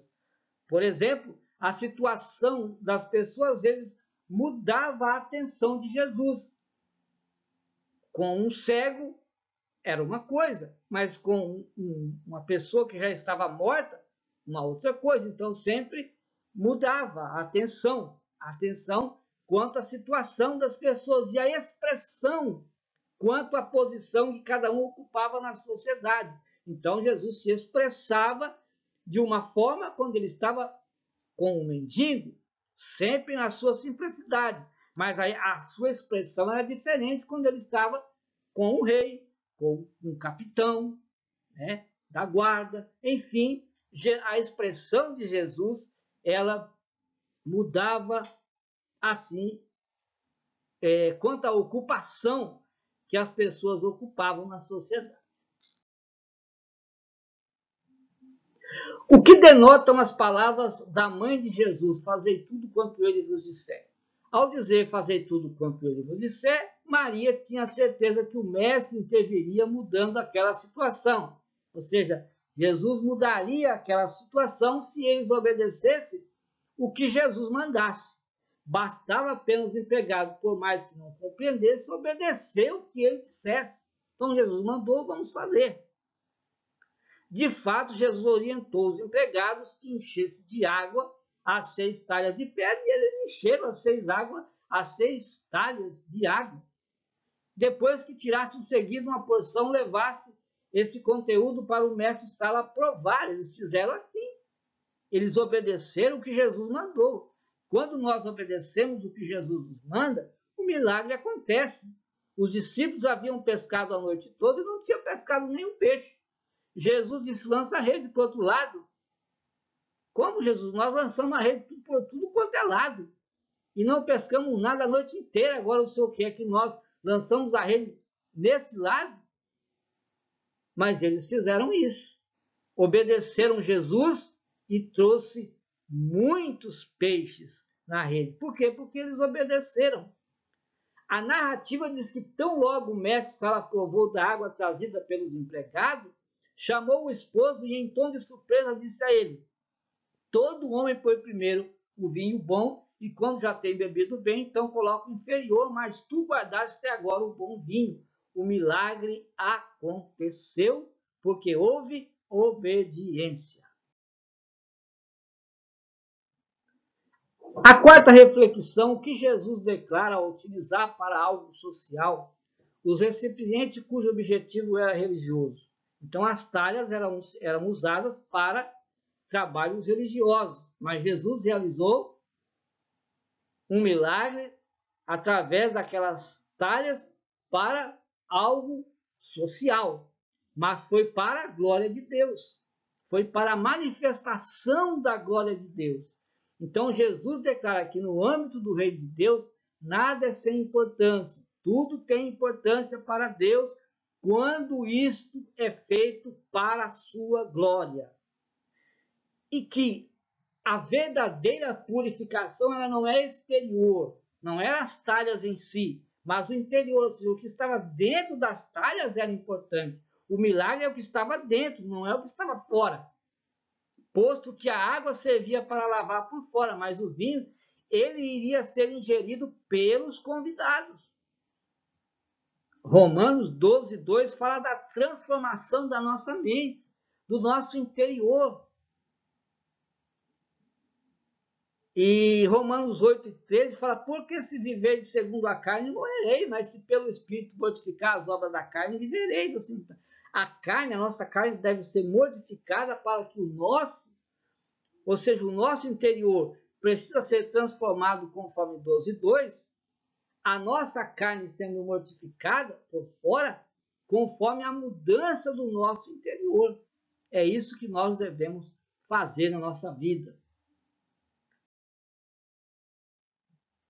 Por exemplo, a situação das pessoas às vezes mudava a atenção de Jesus. Com um cego era uma coisa, mas com uma pessoa que já estava morta, uma outra coisa. Então sempre mudava a atenção quanto à situação das pessoas e a expressão quanto à posição que cada um ocupava na sociedade. Então Jesus se expressava de uma forma quando ele estava com um mendigo, sempre na sua simplicidade, mas a sua expressão era diferente quando ele estava com um rei, com um capitão, né, da guarda. Enfim, a expressão de Jesus, ela mudava assim quanto à ocupação que as pessoas ocupavam na sociedade. O que denotam as palavras da mãe de Jesus, fazei tudo quanto ele vos disser. Ao dizer fazei tudo quanto ele vos disser, Maria tinha certeza que o mestre interviria mudando aquela situação. Ou seja, Jesus mudaria aquela situação se eles obedecessem o que Jesus mandasse. Bastava apenas o empregado, por mais que não compreendesse, obedecer o que ele dissesse. Então Jesus mandou, vamos fazer. De fato, Jesus orientou os empregados que enchessem de água as 6 talhas de pedra, e eles encheram as 6 talhas de água. Depois que tirasse o seguido uma porção, levasse esse conteúdo para o mestre-sala provar. Eles fizeram assim. Eles obedeceram o que Jesus mandou. Quando nós obedecemos o que Jesus nos manda, o milagre acontece. Os discípulos haviam pescado a noite toda e não tinham pescado nenhum peixe. Jesus disse, lança a rede para o outro lado. Como, Jesus? Nós lançamos a rede por tudo quanto é lado. E não pescamos nada a noite inteira. Agora o Senhor quer que nós lançamos a rede nesse lado? Mas eles fizeram isso. Obedeceram Jesus e trouxe muitos peixes na rede. Por quê? Porque eles obedeceram. A narrativa diz que tão logo o mestre-sala provou da água trazida pelos empregados, chamou o esposo e em tom de surpresa disse a ele, todo homem põe primeiro o vinho bom e quando já tem bebido bem, então coloca o inferior, mas tu guardaste até agora o bom vinho. O milagre aconteceu porque houve obediência. A quarta reflexão, que Jesus declara ao utilizar para algo social os recipientes cujo objetivo era religioso. Então, as talhas eram usadas para trabalhos religiosos, mas Jesus realizou um milagre através daquelas talhas para algo social, mas foi para a glória de Deus, foi para a manifestação da glória de Deus. Então Jesus declara que no âmbito do reino de Deus, nada é sem importância, tudo tem importância para Deus quando isto é feito para a sua glória. E que a verdadeira purificação ela não é exterior, não é as talhas em si, mas o interior, ou seja, o que estava dentro das talhas era importante. O milagre é o que estava dentro, não é o que estava fora. Posto que a água servia para lavar por fora, mas o vinho, ele iria ser ingerido pelos convidados. Romanos 12:2 fala da transformação da nossa mente, do nosso interior. E Romanos 8:13 fala, porque se viver segundo a carne, morrerei, mas se pelo Espírito mortificar as obras da carne, vivereis. Assim, a nossa carne deve ser modificada para que o nosso, ou seja, o nosso interior precisa ser transformado conforme 12:2, a nossa carne sendo mortificada por fora, conforme a mudança do nosso interior. É isso que nós devemos fazer na nossa vida.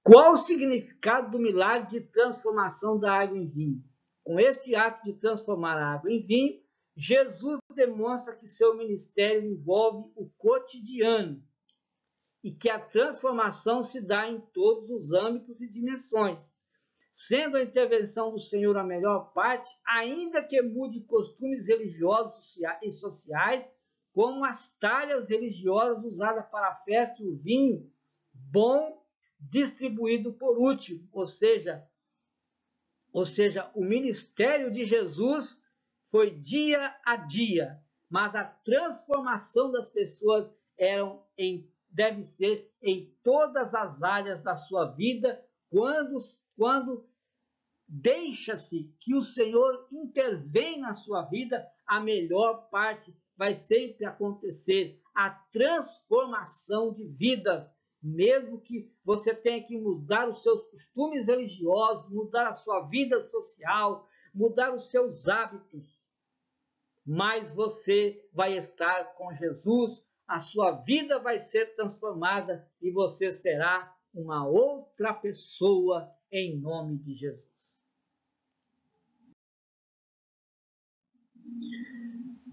Qual o significado do milagre de transformação da água em vinho? Com este ato de transformar a água em vinho, Jesus demonstra que seu ministério envolve o cotidiano e que a transformação se dá em todos os âmbitos e dimensões, sendo a intervenção do Senhor a melhor parte, ainda que mude costumes religiosos e sociais, como as talhas religiosas usadas para a festa e o vinho bom distribuído por último, ou seja, o ministério de Jesus foi dia a dia, mas a transformação das pessoas deve ser em todas as áreas da sua vida, quando deixa-se que o Senhor intervém na sua vida, a melhor parte vai sempre acontecer, a transformação de vidas, mesmo que você tenha que mudar os seus costumes religiosos, mudar a sua vida social, mudar os seus hábitos, mais você vai estar com Jesus, a sua vida vai ser transformada e você será uma outra pessoa em nome de Jesus.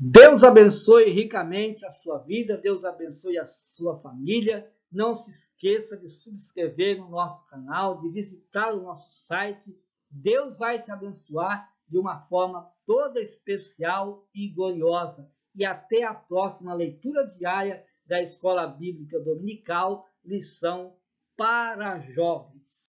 Deus abençoe ricamente a sua vida, Deus abençoe a sua família. Não se esqueça de subscrever no nosso canal, de visitar o nosso site. Deus vai te abençoar de uma forma toda especial e gloriosa. E até a próxima leitura diária da Escola Bíblica Dominical, lição para jovens.